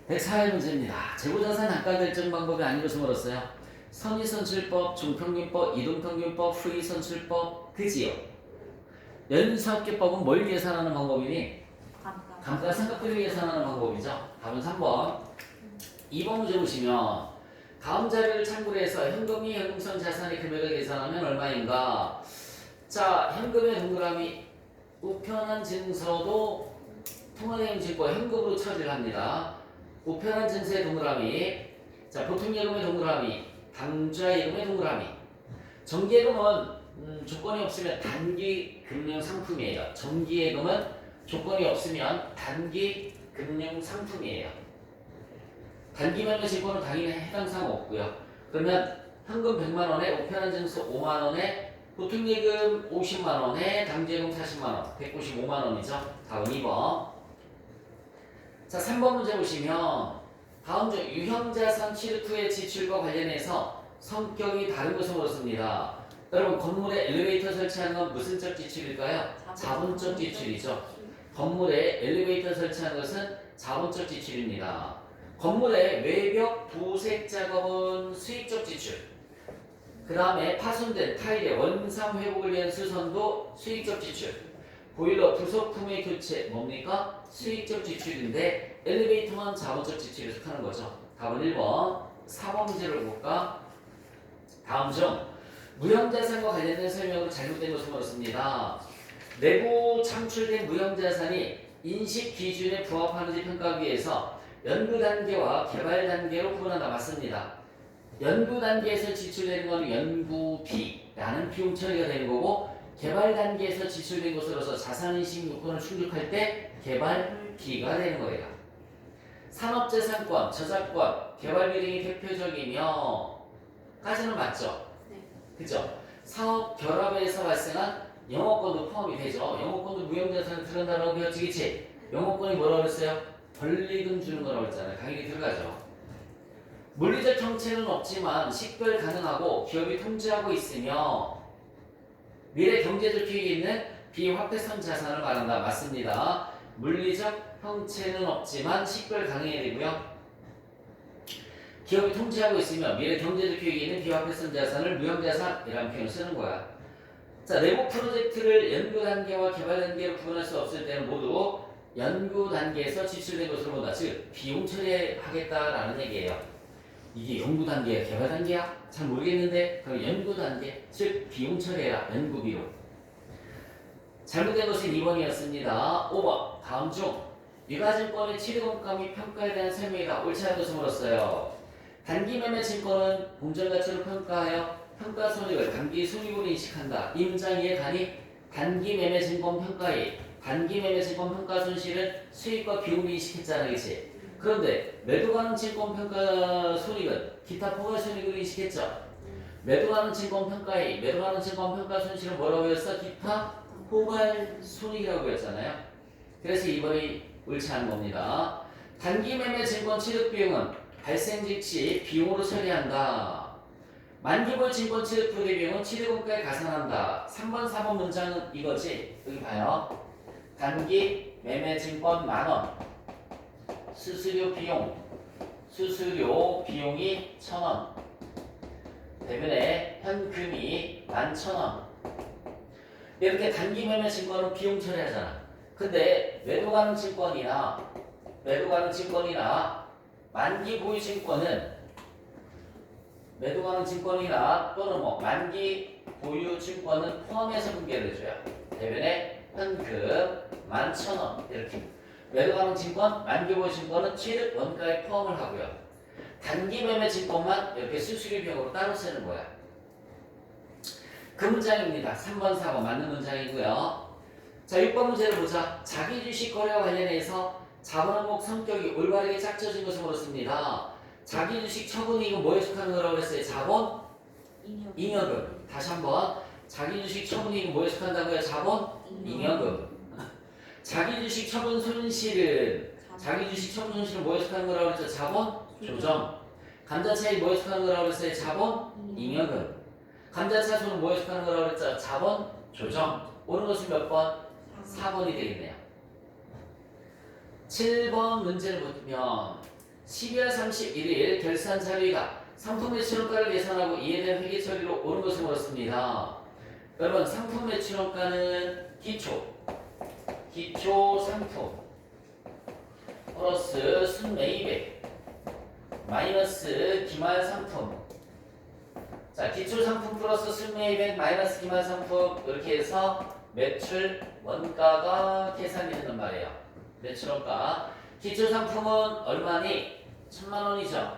104회 문제입니다. 재고자산 단가 결정 방법이 아닌 것을 물었어요. 선의선출법, 중평균법, 이동평균법, 후의선출법, 그지요? 연수합계법은 뭘 계산하는 방법이니? 감가상각비를 계산하는 방법이죠. 답은 3번. 2번 문제 보시면 다음 자료를 참고로 해서 현금이 현금성 자산의 금액을 계산하면 얼마인가? 자, 현금의 동그라미 우편한 증서도 통화대행 증거 현금으로 처리를 합니다. 우편한 증서의 동그라미, 자 보통예금의 동그라미, 당좌예금의 동그라미. 정기예금은 조건이 없으면 단기 금융 상품이에요. 정기예금은 조건이 없으면 단기 금융 상품이에요. 단기 매매 증권은 당연히 해당 사항 없고요. 그러면 현금 100만 원에 우편한 증서 5만 원에 보통예금 50만 원에 당좌예금 40만 원, 195만 원이죠. 다음 2번. 자, 3번 문제 보시면 다음 중 유형자산 취득 후의 지출과 관련해서 성격이 다른 것을 물었습니다. 여러분 건물에 엘리베이터 설치하는 건 무슨 적 지출일까요? 자본적 지출이죠. 건물에 엘리베이터 설치하는 것은 자본적 지출입니다. 건물의 외벽 부색 작업은 수익적 지출. 그 다음에 파손된 타일의 원상 회복을 위한 수선도 수익적 지출. 보일러 부속품의 교체 뭡니까? 수익적 지출인데 엘리베이터만 자본적 지출에 속하는 거죠. 답은 1번. 4번 문제를 볼까? 다음 중 무형자산과 관련된 설명으로 잘못된 것을 물었습니다. 내부 창출된 무형자산이 인식 기준에 부합하는지 평가하기 위해서 연구 단계와 개발 단계로 구분한다. 맞습니다. 연구 단계에서 지출되는 것은 연구비라는 비용 처리가 되는 거고 개발 단계에서 지출된 것으로서 자산인식 요건을 충족할 때 개발비가 되는 거예요. 산업재산권, 저작권, 개발비 등이 대표적이며 까지는 맞죠? 네. 그죠? 사업 결합에서 발생한 영업권도 포함이 되죠. 영업권도 무형자산에 들어간다고 배웠지? 영업권이 뭐라고 그랬어요? 권리금 주는 거라고 했잖아요. 당연히 들어가죠. 물리적 형체는 없지만 식별 가능하고 기업이 통제하고 있으며 미래 경제적 효익이 있는 비화폐성 자산을 말한다. 맞습니다. 물리적 형체는 없지만 식별 가능해야 되고요. 기업이 통제하고 있으며 미래 경제적 효익이 있는 비화폐성 자산을 무형자산이라는 표현을 쓰는 거야. 자, 내부 프로젝트를 연구 단계와 개발 단계로 구분할 수 없을 때는 모두 연구 단계에서 지출된 것으로 본다. 즉 비용 처리하겠다라는 얘기예요. 이게 연구 단계야, 개발 단계야? 잘 모르겠는데 그럼 연구 단계, 즉 비용 처리해라. 연구비로. 잘못된 것은 2번이었습니다. 5번. 다음 중 유가증권의 취득원가 및 평가에 대한 설명이다. 옳지 않은 것을 물었어요. 단기 매매 증권은 공정가치로 평가하여 평가 손익을 단기 손익으로 인식한다. 이 문장 이해 가니? 단기 매매 증권 평가에 단기 매매 증권 평가 손실은 수익과 비용을 인식했잖아, 그치? 그런데 매도 가능 증권 평가 손익은 기타 포괄 손익으로 인식했죠. 매도 가능 증권 평가에 매도 가능 증권 평가 손실은 뭐라고 했어? 기타 포괄 손익이라고 했잖아요. 그래서 이번이 옳지 않은 겁니다. 단기 매매 증권 취득 비용은 발생 즉시 비용으로 처리한다. 만기볼 증권 취득 부대 비용은 취득원가에 가산한다. 3번, 4번 문장은 이거지. 여기 봐요. 단기 매매 증권 만원. 수수료 비용이 1,000원. 대변에 현금이 11,000원. 이렇게 단기 매매 증권은 비용 처리하잖아. 근데 매도 가능 증권이나 만기 보유 증권은 매도 가능 증권이나 또는 만기 보유 증권은 포함해서 분개를 해줘요. 대변에 현금 11,000원 이렇게. 매도 가능 증권, 만기 보유 증권은 취득 원가에 포함을 하고요. 단기 매매 증권만 이렇게 수수료 비용으로 따로 쓰는 거야. 그 문장입니다. 3번, 4번 맞는 문장이고요. 자, 6번 문제를 보자. 자기 주식 거래와 관련해서 자본 항목 성격이 올바르게 짝져진 것을 물었습니다. 자기 주식 처분이익은 뭐에 속하는 거라고 했어요? 자본? 잉여금. 다시 한번. 자기 주식 처분이익은 뭐에 속한다고요? 자본? 잉여금. 자기 주식 처분 손실은 뭐에 속하는 거라고 했죠? 자본? 조정. 감자차익 뭐에 속하는 거라고 했어요? 자본? 잉여금. 감자차손은 뭐에 속하는 거라고 했죠? 자본? 조정. 오는 것은 몇 번? 4번이 되겠네요. 7번 문제를 보면 12월 31일 결산 자료이다. 상품 매출원가를 계산하고 이에 대한 회계 처리로 옳은 것을 물었습니다. 여러분 상품 매출원가는 기초 상품 플러스 순매입액 마이너스 기말 상품. 자, 기초 상품 플러스 순매입액 마이너스 기말 상품 이렇게 해서 매출 원가가 계산이 된단 말이에요. 매출 원가. 기초 상품은 얼마니? 1000만원이죠.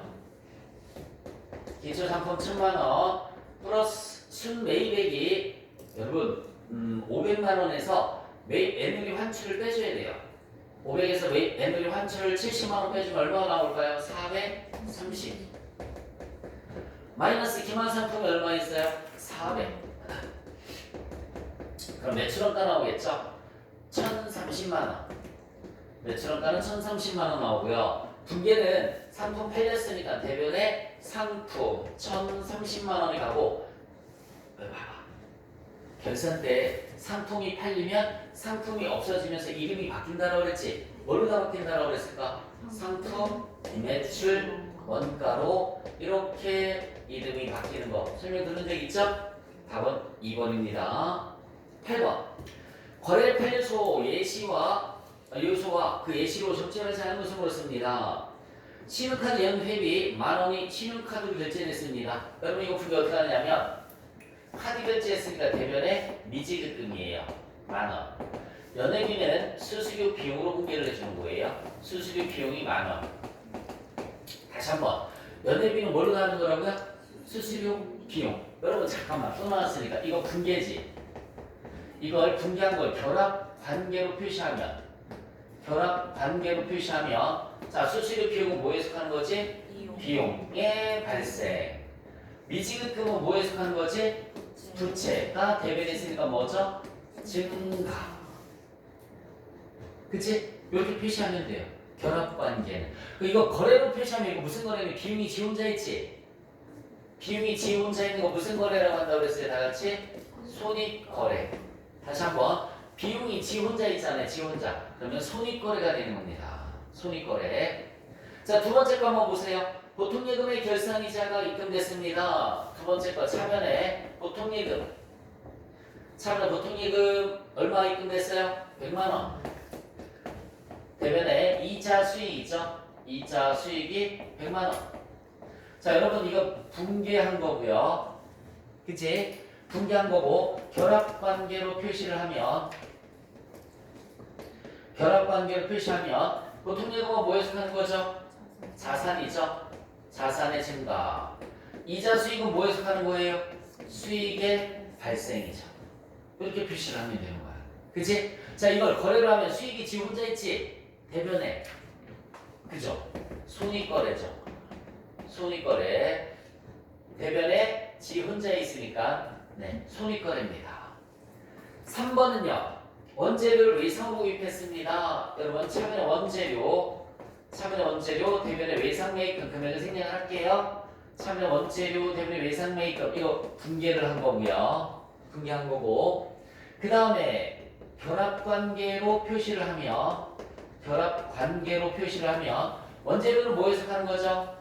기초 상품 1000만원 플러스 순매입액이 여러분 500만원에서 매입 애누리 환출을 빼줘야 돼요. 500에서 매입 애누리 환출을 70만원 빼주면 얼마가 나올까요? 430. 마이너스 기말 상품이 얼마 있어요? 400. 그럼 매출원가 나오겠죠? 1030만원. 매출원가는 1030만원 나오고요. 분계는 상품 팔렸으니까 대변에 상품 1030만원이 가고 봐봐. 결산 때 상품이 팔리면 상품이 없어지면서 이름이 바뀐다라고 그랬지? 뭘로 다 바뀐다라고 그랬을까? 상품, 매출, 원가로 이렇게 이름이 바뀌는 거 설명 들은 적 있죠? 답은 2번입니다. 8번. 거래 판례소 예시와 요소와 그 예시로 적절하지 않은 것을 물었습니다. 신용카드 연회비 만원이 신용카드로 결제됐습니다. 여러분 이거 분계 어떻게 하느냐면 카드 결제했으니까 대변에 미지급금이에요. 만원. 연회비는 수수료 비용으로 분계를 해주는 거예요. 수수료 비용이 만원. 다시 한번. 연회비는 뭘로 나가는 거라고요? 수수료 비용. 여러분 잠깐만 또 나왔으니까 이거 분계지. 이걸 분계한 걸 결합 관계로 표시하면 자 수수료 비용은 뭐에 속하는 거지? 비용의 발생. 미지급금은 뭐에 속하는 거지? 부채가 대변했으니까 뭐죠? 증가. 그치? 이렇게 표시하면 돼요. 결합관계는. 이거 거래로 표시하면 이거 무슨 거래는 비용이 지 혼자 있지? 비용이 지 혼자 있는 거 무슨 거래라고 한다고 그랬어요? 다 같이? 손익거래. 다시 한번. 비용이 지 혼자 있잖아요. 지 혼자. 그러면 손익거래가 되는 겁니다. 손익거래. 자, 두 번째 거 한번 보세요. 보통예금의 결산이자가 입금됐습니다. 두 번째 거 차변에 보통예금. 차변에 보통예금 얼마 입금됐어요? 100만원. 대변에 이자 수익이 있죠? 이자 수익이 100만원. 자, 여러분 이거 분계한 거고요. 그치? 분계한 거고 결합관계로 표시를 하면 보통예금은 뭐에 속하는 거죠? 자산이죠? 자산의 증가. 이자 수익은 뭐에 속하는 거예요? 수익의 발생이죠. 이렇게 표시를 하면 되는 거야. 그치? 자, 이걸 거래로 하면 수익이 지 혼자 있지? 대변에. 그죠? 손익거래죠. 손익거래. 대변에 지 혼자 있으니까 네, 손익거래입니다. 3번은요. 원재료를 외상으로 구입했습니다. 여러분 차변의 원재료, 대변의 외상매입금 금액을 생략을 할게요. 차변의 원재료, 대변의 외상매입금 이거 분계를 한 거고요. 분계한 거고. 그 다음에 결합관계로 표시를 하면 원재료는 뭐에 속하는 거죠?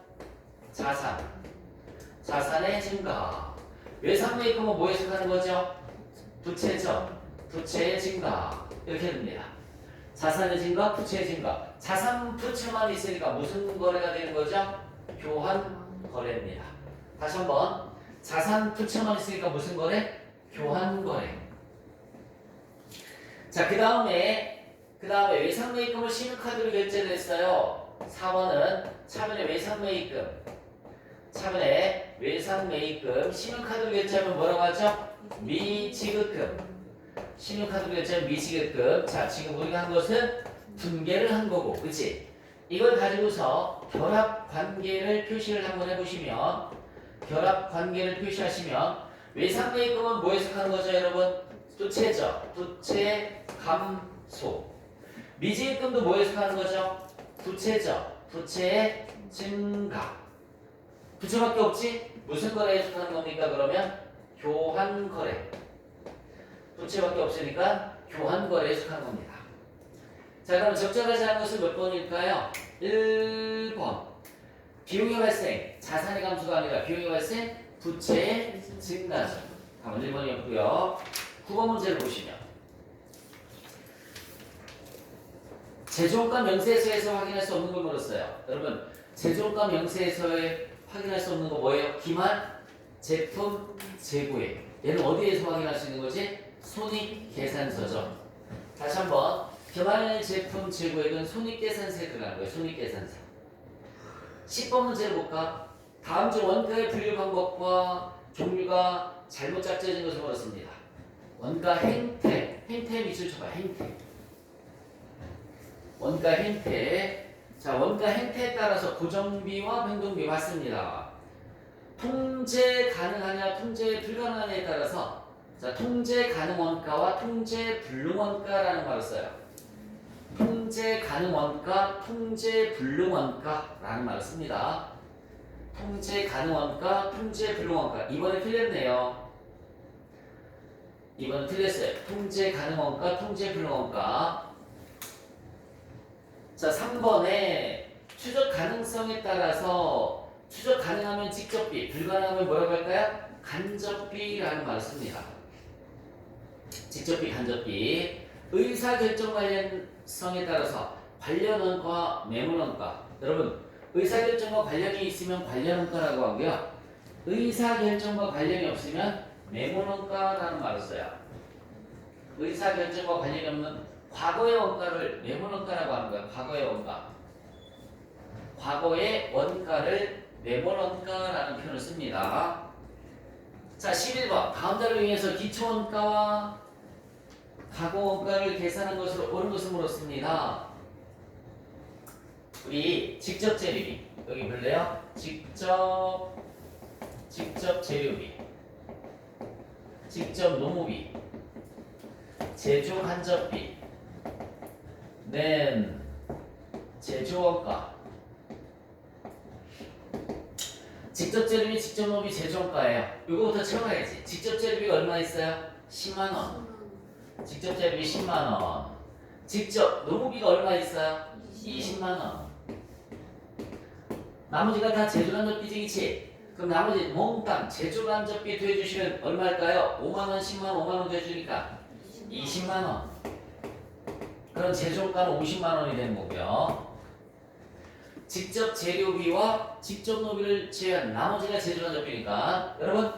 자산의 증가. 외상매입금은 뭐에 속하는 거죠? 부채죠. 부채의 증가. 이렇게 됩니다. 자산의 증가, 부채의 증가. 자산 부채만 있으니까 무슨 거래가 되는 거죠? 교환 거래입니다. 다시 한번. 자산 부채만 있으니까 무슨 거래? 교환 거래. 자, 그 다음에 외상매입금을 신용카드로 결제를 했어요. 4번은 차변의 외상매입금 신용카드로 결제하면 뭐라고 하죠? 미지급금. 신용카드로 결제하면 미지급금. 자, 지금 우리가 한 것은 분계를 한 거고, 그치? 이걸 가지고서 결합관계를 표시를 한번 해보시면 결합관계를 표시하시면 외상매입금은 뭐에 속하는 거죠, 여러분? 부채죠. 부채 감소. 미지급금도 뭐에 속하는 거죠? 부채죠. 부채의 증가. 부채밖에 없지? 무슨 거래에 속하는 겁니까? 그러면 교환거래. 부채밖에 없으니까 교환거래에 속하는 겁니다. 자, 그럼 적절하지 않은 것은 몇 번일까요? 1번. 비용의 발생, 자산의 감소가 아니라 비용의 발생, 부채의 증가죠. 답은 1번이었고요. 9번 문제를 보시면 제조원가 명세서에서 확인할 수 없는 걸 물었어요. 여러분, 제조원가 명세에서 확인할 수 없는 거 뭐예요? 기만, 제품, 재고액. 얘는 어디에서 확인할 수 있는 거지? 손익계산서죠. 다시 한번, 기만, 제품, 재고액은 손익계산서에 들어가는 거예요. 손익계산서. 10번 문제를 볼까? 다음 중 원가의 분류 방법과 종류가 잘못 짝져진 것을 물었습니다. 원가 행태에 밑줄 쳐봐. 행태. 원가 행태. 자, 원가 행태에 따라서 고정비와 변동비 맞습니다. 통제 가능하냐, 통제 불가능하냐에 따라서 자, 통제 가능 원가와 통제 불능 원가라는 말을 써요. 통제 가능 원가, 통제 불능 원가라는 말을 씁니다. 통제 가능 원가, 통제 불능 원가. 이번에 틀렸네요. 이번에 틀렸어요. 통제 가능 원가, 통제 불능 원가. 자, 3번에 추적 가능성에 따라서 추적 가능하면 직접비, 불가능하면 뭐라고 할까요? 간접비라는 말을 씁니다. 직접비, 간접비. 의사결정 관련성에 따라서 관련원가, 매물원가. 여러분, 의사결정과 관련이 있으면 관련원가라고 하고요. 의사결정과 관련이 없으면 매물원가라는 말을 써요. 의사결정과 관련이 없는 과거의 원가를 매물원가라고 하는 거예요. 과거의 원가. 과거의 원가를 매물원가라는 표현을 씁니다. 자, 11번. 다음 자를 이용해서 기초원가와 가공원가를 계산한 것으로 옳은 것을 물었습니다. 우리 직접 재료비. 여기 볼래요? 직접 재료비. 직접 노무비. 제조 간접비. 낸 제조원가. 직접 재료비, 직접 노무비, 제조원가예요. 이거부터 채워야지. 직접 재료비가 얼마 있어요? 10만 원. 직접 재료비 10만 원. 직접 노무비가 얼마 있어요? 20만 원. 나머지가 다 제조간접비지, 그치? 그럼 나머지 몽땅 제조간접비 더해주시면 얼마일까요? 5만 원, 10만 원, 5만 원 더해주니까 20만 원. 그럼 제조가는 50만 원이 되는 거고요. 직접 재료비와 직접 노비를 제외한 나머지가 제조간접비니까 여러분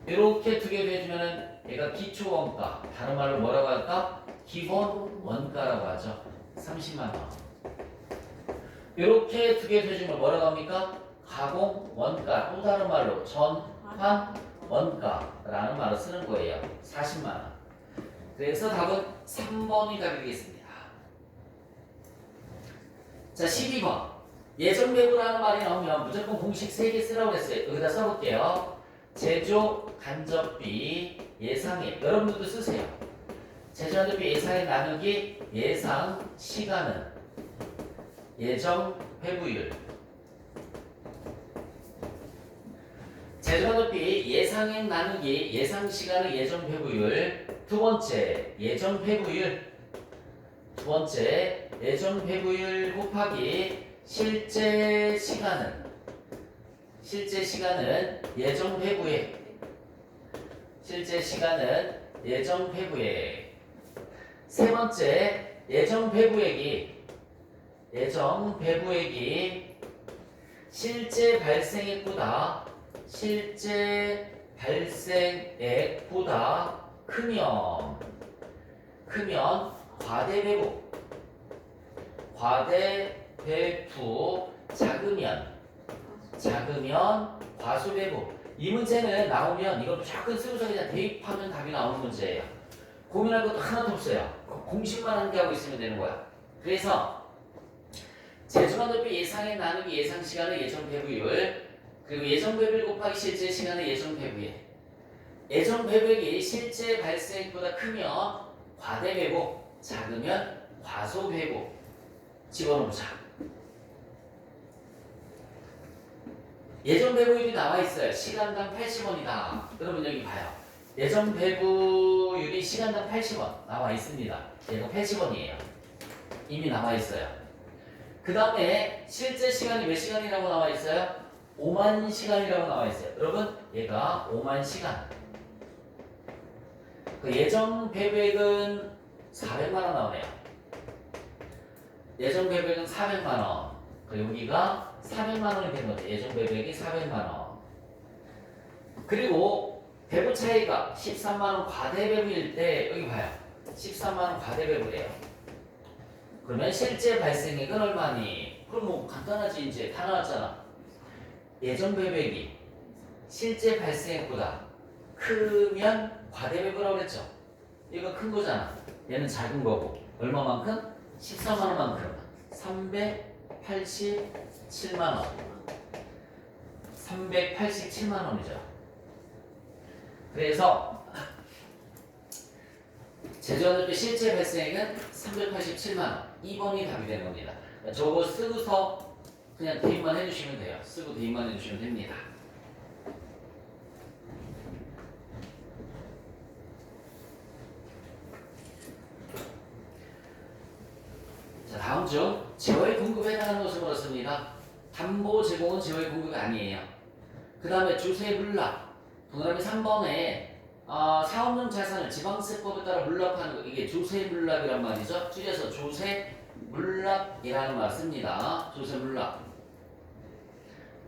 이렇게 두 개 더해주면은 얘가 기초원가, 다른 말로 뭐라고 할까? 기본 원가라고 하죠. 30만 원. 이렇게 두 개 더해주면 뭐라고 합니까? 가공 원가, 또 다른 말로 전환 원가라는 말을 쓰는 거예요. 40만 원. 그래서 답은 3번이 답이 되겠습니다. 자, 12번. 예정 배부라는 말이 나오면 무조건 공식 3개 쓰라고 했어요. 여기다 써볼게요. 제조 간접비 예상액. 여러분들도 쓰세요. 제조 간접비 예상액 나누기 예상 시간은 예정 회부율. 제조 간접비 예상액 나누기 예상 시간은 예정 회부율. 두 번째 예정 회부율. 두 번째 예정 회부율 곱하기 실제 시간은 예정 회부액. 실제 시간은 예정 회부액. 세 번째 예정 회부액이 실제 발생액보다 크면 과대배부, 작으면 과소배부. 이 문제는 나오면 이걸 무조건 쓰고서 그냥 대입하면 답이 나오는 문제예요. 고민할 것도 하나도 없어요. 공식만 함께하고 있으면 되는 거야. 그래서 제조간접비 예상액 나누기 예상 시간의 예정 배부율, 그리고 예정 배부율 곱하기 실제 시간의 예정 배부액. 예정 배부액이 실제 발생액보다 크면 과대배부, 작으면 과소배부. 집어넣자. 예정 배부율이 나와 있어요. 시간당 80원이다. 여러분 여기 봐요. 예정 배부율이 시간당 80원 나와 있습니다. 얘가 80원이에요. 이미 나와 있어요. 그 다음에 실제 시간이 몇 시간이라고 나와 있어요? 5만 시간이라고 나와 있어요. 여러분, 얘가 5만 시간. 그 예정 배부액은 400만 원 나오네요. 예정 배부액은 400만 원. 여기가 400만 원이 된 거죠. 예정 배부액이 400만 원. 그리고 배부 차이가 13만 원 과대 배부일 때 여기 봐요. 13만 원 과대 배부래요. 그러면 실제 발생액은 얼마니? 그럼 뭐 간단하지. 이제 다 나왔잖아. 예정 배부액이 실제 발생액보다 크면 과대 배부라고 그랬죠. 이거 큰 거잖아. 얘는 작은 거고. 얼마만큼? 14만 원만큼. 387만 원. 387만 원이죠. 그래서 제조업비 실제 발생액은 387만 원. 2번이 답이 되는 겁니다. 저거 쓰고서 그냥 대입만 해주시면 돼요. 쓰고 대입만 해주시면 됩니다. 자, 다음 중 제어의 공급에 해당하는 것을 물었습니다. 담보 제공은 제어의 공급이 아니에요. 그 다음에 주세 물납. 동그라미 3번에 사업용 자산을 지방세법에 따라 물납하는 거, 이게 주세 물납이란 말이죠. 줄여서 주세 물납이라는 말 씁니다. 주세 물납.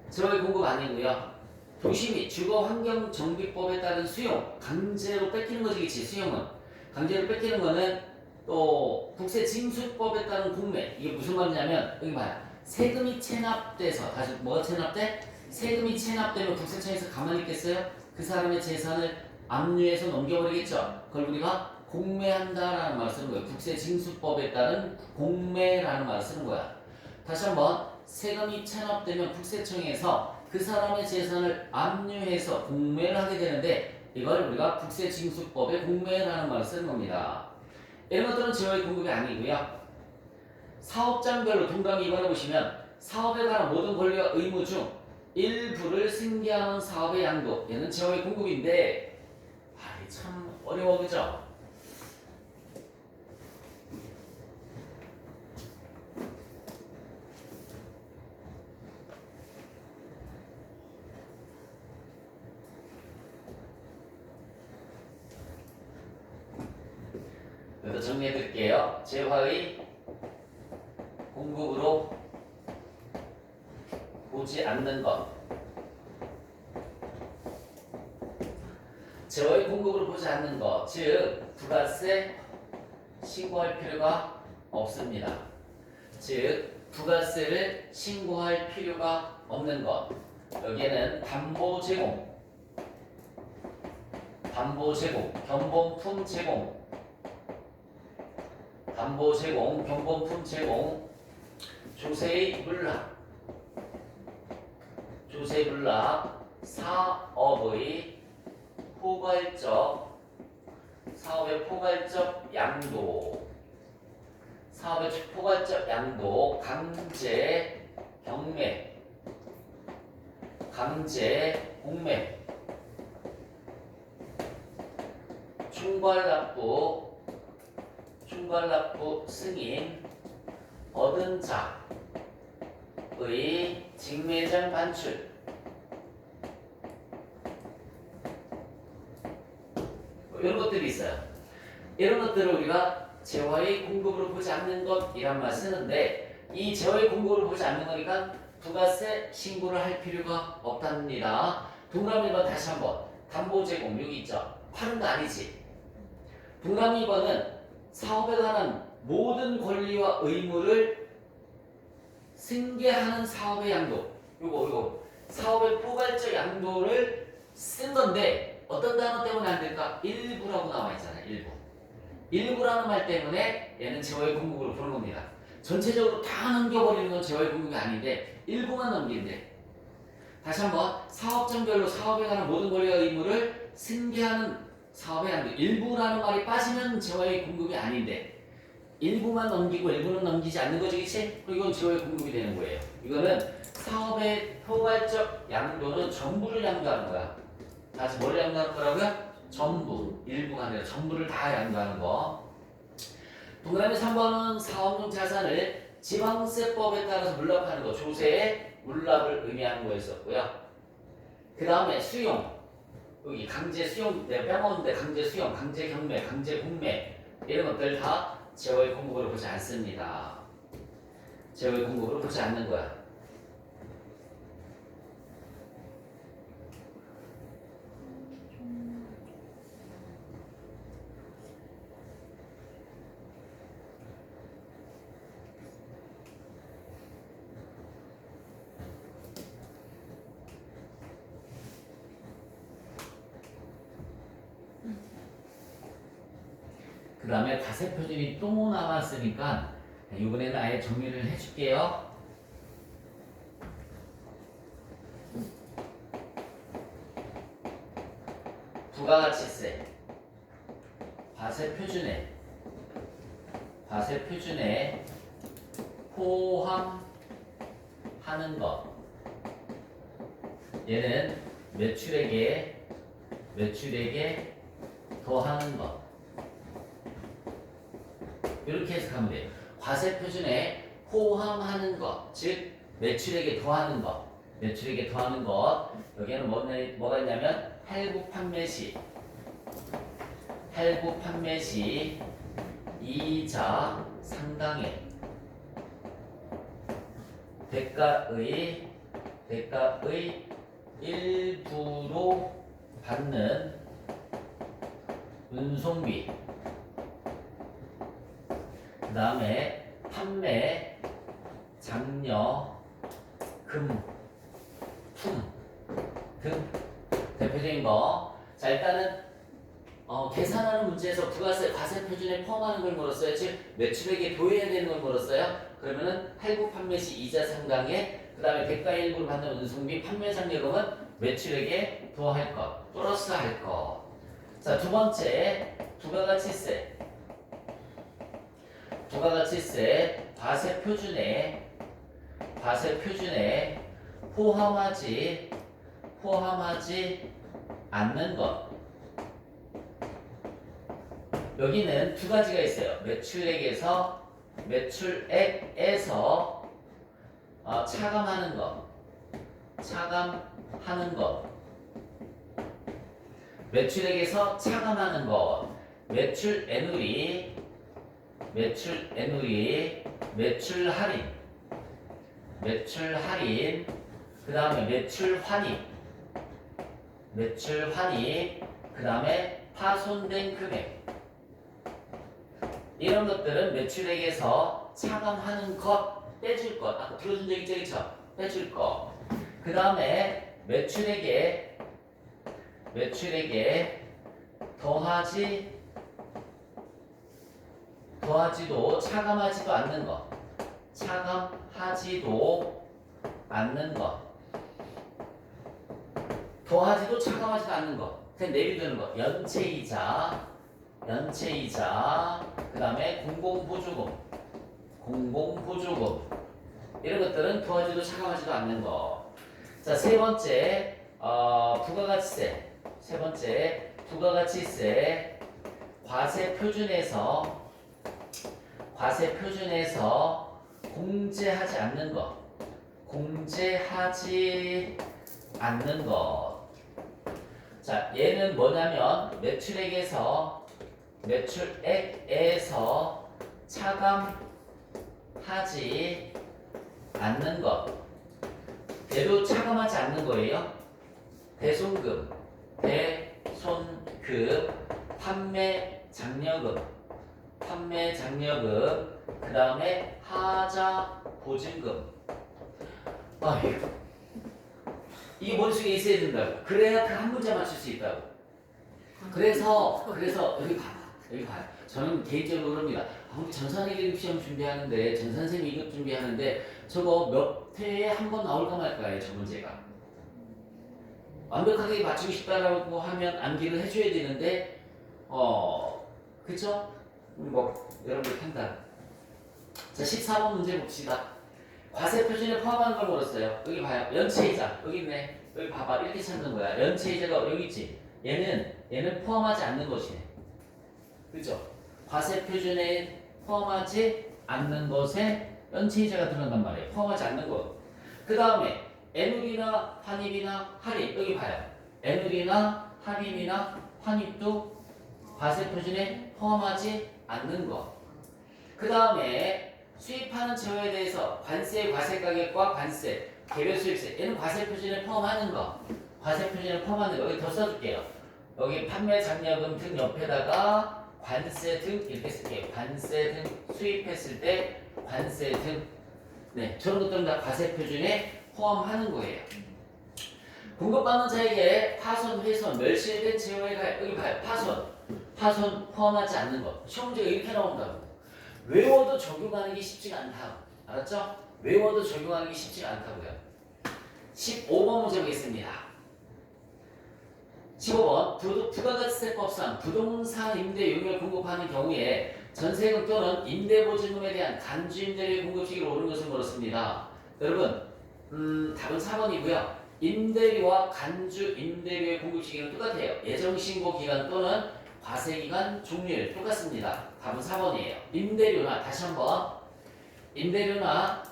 제어의 공급 아니고요. 도시 및 주거환경정비법에 따른 수용, 강제로 뺏기는 거지, 그치? 수용은 강제로 뺏기는 거는 또 국세징수법에 따른 공매. 이게 무슨 말이냐면 여기 봐요. 세금이 체납돼서, 다시 뭐가 체납돼? 세금이 체납되면 국세청에서 가만히 있겠어요? 그 사람의 재산을 압류해서 넘겨버리겠죠. 그걸 우리가 공매한다라는 말을 쓰는 거예요. 국세징수법에 따른 공매라는 말을 쓰는 거야. 다시 한번, 세금이 체납되면 국세청에서 그 사람의 재산을 압류해서 공매를 하게 되는데 이걸 우리가 국세징수법의 공매라는 말을 쓰는 겁니다. 이런 것들은 제어의 공급이 아니고요. 사업장별로 동그라미 2번에 보시면 사업에 관한 모든 권리와 의무 중 일부를 승계하는 사업의 양도, 얘는 제어의 공급인데 참 어려워, 그죠? 그래서 정리해 드릴게요. 재화의 공급으로 보지 않는 것. 재화의 공급으로 보지 않는 것. 즉, 부가세 신고할 필요가 없습니다. 즉, 부가세를 신고할 필요가 없는 것. 여기에는 담보 제공, 견본품 제공, 담보 제공, 견본품 제공, 조세의 물납, 사업의 포괄적 양도, 강제 공매, 총괄납부 승인, 얻은 자의 직매장 반출, 이런 것들이 있어요. 이런 것들을 우리가 재화의 공급으로 보지 않는 것이란 말 쓰는데, 이 재화의 공급으로 보지 않는 거니까 부가세 신고를 할 필요가 없답니다. 동그라미 2번 다시 한번. 담보 제공 여기 있죠. 파는 거 아니지. 동그라미 2번은 사업에 관한 모든 권리와 의무를 승계하는 사업의 양도. 요거 사업의 포괄적 양도를 쓴 건데 어떤 단어 때문에 안 될까? 일부라고 나와 있잖아요. 일부라는 말 때문에 얘는 재화의 공급으로 보는 겁니다. 전체적으로 다 넘겨버리는 건 재화의 공급이 아닌데 일부만 넘기는데. 다시 한번, 사업장별로 사업에 관한 모든 권리와 의무를 승계하는 사업의 양도. 일부라는 말이 빠지면 재화의 공급이 아닌데 일부만 넘기고 일부는 넘기지 않는 거지, 그치? 그리고 이건 재화의 공급이 되는 거예요. 이거는 사업의 포괄적 양도는 전부를 양도하는 거야. 다시 뭘 양도하는 거라고요? 전부. 일부가 아니라 전부를 다 양도하는 거. 동그라미 3번은 사업용 자산을 지방세법에 따라서 물납하는 거, 조세의 물납을 의미하는 거였었고요. 그 다음에 수용, 여기 강제 수용, 내가 빼먹었는데 강제 수용, 강제 경매, 강제 공매 이런 것들 다 제어의 공급으로 보지 않습니다. 제어의 공급으로 보지 않는 거야. 그 다음에 과세 표준이 또 남았으니까 이번에는 아예 정리를 해줄게요. 부가가치세, 과세 표준에 포함하는 것. 얘는 매출액에 더하는 것. 이렇게 해석하면 돼요. 과세 표준에 포함하는 것, 즉 매출액에 더하는 것. 매출액에 더하는 것. 여기에는 뭐가 있냐면 할부 판매 시 이자 상당액 대가의 일부로 받는 운송비, 그 다음에 판매 장려 금, 품 등 대표적인 거. 자, 일단은 계산하는 문제에서 부가세 과세 표준에 포함하는 걸 물었어요. 즉 매출액에 도해야 되는 걸 물었어요. 그러면은 할부 판매 시 이자 상당액, 그 다음에 대가 일부를 받는 운송비, 판매 장려금은 매출액에 더할 것, 플러스 할 것. 자, 두 번째 부가가치세 과세 표준에 포함하지 않는 것. 여기는 두 가지가 있어요. 매출액에서 차감하는 것. 매출액에서 차감하는 것. 매출 애누리, 매출 할인, 그 다음에 매출 환입, 그 다음에 파손된 금액. 이런 것들은 매출액에서 차감하는 것, 빼줄 것. 아까 들어준 적 있죠, 그쵸? 빼줄 것. 그 다음에 매출액에 더하지도 차감하지도 않는 것. 더하지도 차감하지도 않는 것. 그냥 내비두는 것. 연체이자, 그 다음에 공공보조금. 이런 것들은 더하지도 차감하지도 않는 것. 자, 세 번째, 부가가치세. 과세 표준에서 공제하지 않는 것. 자, 얘는 뭐냐면 매출액에서 차감하지 않는 것. 얘도 차감하지 않는 거예요. 대손금, 판매 장려금, 그 다음에 하자 보증금. 아휴, 이 머릿속에 있어야 된다고. 그래야 그 한 문제 맞출 수 있다고. 그래서 여기 봐요. 저는 개인적으로 그럽니다. 우리 전산회계 시험 준비하는데, 전산생 2급 준비하는데 저거 몇 회에 한 번 나올까 말까요, 저 문제가. 완벽하게 맞추고 싶다라고 하면 암기를 해줘야 되는데, 그쵸? 여러분들 판단. 자, 14번 문제 봅시다. 과세 표준에 포함하는 걸 물었어요. 여기 봐요. 연체이자. 여기 있네. 여기 봐봐. 이렇게 찾는 거야. 연체이자가 여기 있지. 얘는 포함하지 않는 것이네. 그죠? 과세 표준에 포함하지 않는 것에 연체이자가 들어간단 말이에요. 포함하지 않는 거. 그 다음에 애누리나 환입이나 할인 여기 봐요. 애누리나 할인이나 환입도 과세표준에 포함하지 않는 거. 그 다음에 수입하는 재료에 대해서 관세, 과세가격과 관세, 개별 수입세 얘는 과세표준에 포함하는 거. 과세표준에 포함하는 거. 여기 더 써줄게요. 여기 판매 장려금 등 옆에다가 관세 등 이렇게 쓸게요. 관세 등 수입했을 때 관세 등 네, 저런 것들은 다 과세표준에 포함하는 거예요. 공급받는 자에게 파손, 훼손, 멸실된 재료에 가 여기 봐요. 파손 포함하지 않는 것. 시험 문제가 이렇게 나온다고. 외워도 적용하는 게 쉽지가 않다. 알았죠? 외워도 적용하는 게 쉽지가 않다고요. 15번 문제 보겠습니다. 15번 부가가치세법상 부동산 임대 용역을 공급하는 경우에 전세금 또는 임대보증금에 대한 간주임대료의 공급 시기를 오른 것을 물었습니다. 여러분 답은 4번이고요. 임대료와 간주임대료의 공급 시기는 똑같아요. 예정신고 기간 또는 과세기간 종료일 똑같습니다. 답은 4번이에요. 임대료나 다시 한번 임대료나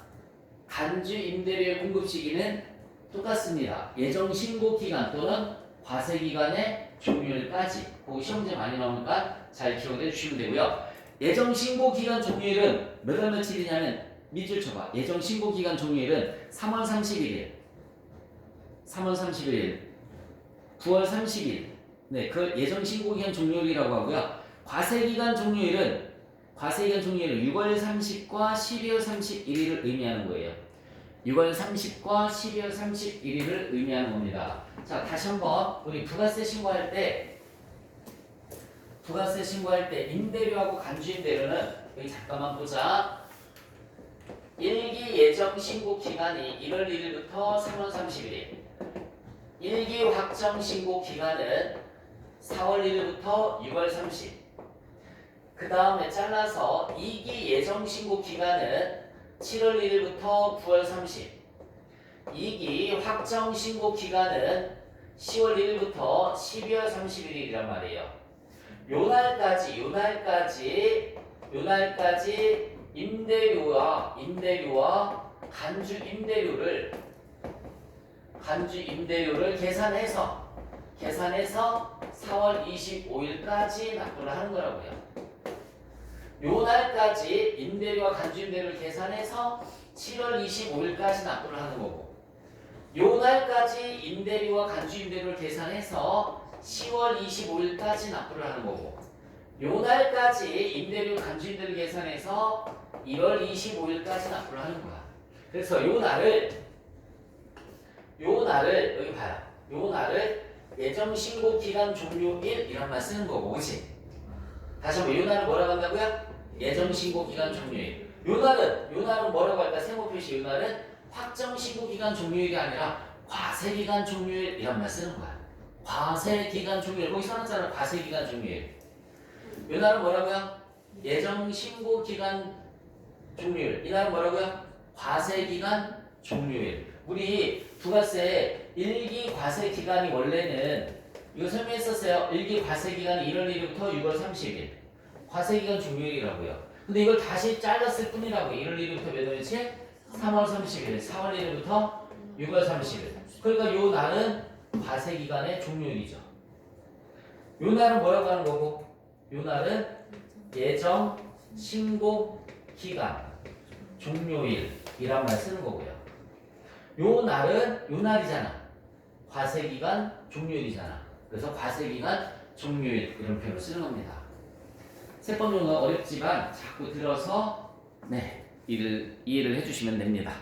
간주임대료의 공급 시기는 똑같습니다. 예정신고 기간 또는 과세기간의 종료일까지. 그 시험제 많이 나오니까 잘 기억해 주시면 되고요. 예정신고 기간 종료일은 몇 월 며칠이냐면 밑줄 쳐봐. 예정신고 기간 종료일은 3월 31일, 3월 31일, 9월 30일. 네, 그 예정신고 기간 종료일이라고 하고요. 과세기간 종료일은 6월 30과 12월 31일을 의미하는 거예요. 6월 30과 12월 31일을 의미하는 겁니다. 자, 다시 한번 우리 부가세 신고할 때 임대료하고 간주임대료는 여기 잠깐만 보자. 1기 예정 신고 기간이 1월 1일부터 3월 31일. 1기 확정 신고 기간은 4월 1일부터 6월 30일. 그 다음에 잘라서 2기 예정 신고 기간은 7월 1일부터 9월 30일. 2기 확정 신고 기간은 10월 1일부터 12월 31일이란 말이에요. 요날까지 임대료와 간주 임대료를 계산해서 4월 25일까지 납부를 하는 거라고요. 요날까지 임대료와 간주 임대료를 계산해서 7월 25일까지 납부를 하는 거고, 요날까지 임대료와 간주 임대료를 계산해서 10월 25일까지 납부를 하는 거고, 요날까지 임대료 간주 임대료를 계산해서 1월 25일까지 납부를 하는 거야. 그래서 요날을 여기 봐요. 요날을 예정 신고 기간 종료일 이런 말 쓰는 거고, 그치? 다시 한번 요날을 뭐라고 한다고요? 예정 신고 기간 종료일. 요날은 뭐라고 할까? 세모 표시 요날은 확정 신고 기간 종료일이 아니라 과세 기간 종료일 이런 말 쓰는 거야. 과세 기간 종료일. 거기 써놨잖아. 과세 기간 종료일. 요날은 뭐라고요? 예정 신고 기간 종료일. 이날은 뭐라고요? 과세 기간 종료일. 우리 부가세 1기 과세 기간이 원래는 이거 설명했었어요. 1기 과세 기간이 1월 1일부터 6월 30일. 과세 기간 종료일이라고요. 근데 이걸 다시 잘랐을 뿐이라고. 1월 1일부터 몇 월이지? 3월 30일. 4월 1일부터 6월 30일. 그러니까 요 날은 과세 기간의 종료일이죠. 요 날은 뭐라고 하는 거고? 요 날은 예정 신고 기간 종료일이란 말 쓰는 거고요. 요 날이잖아. 과세기간 종료일이잖아. 그래서 과세기간 종료일 이런 표현을 쓰는 겁니다. 세번 정도는 어렵지만 자꾸 들어서 이해를 해주시면 됩니다.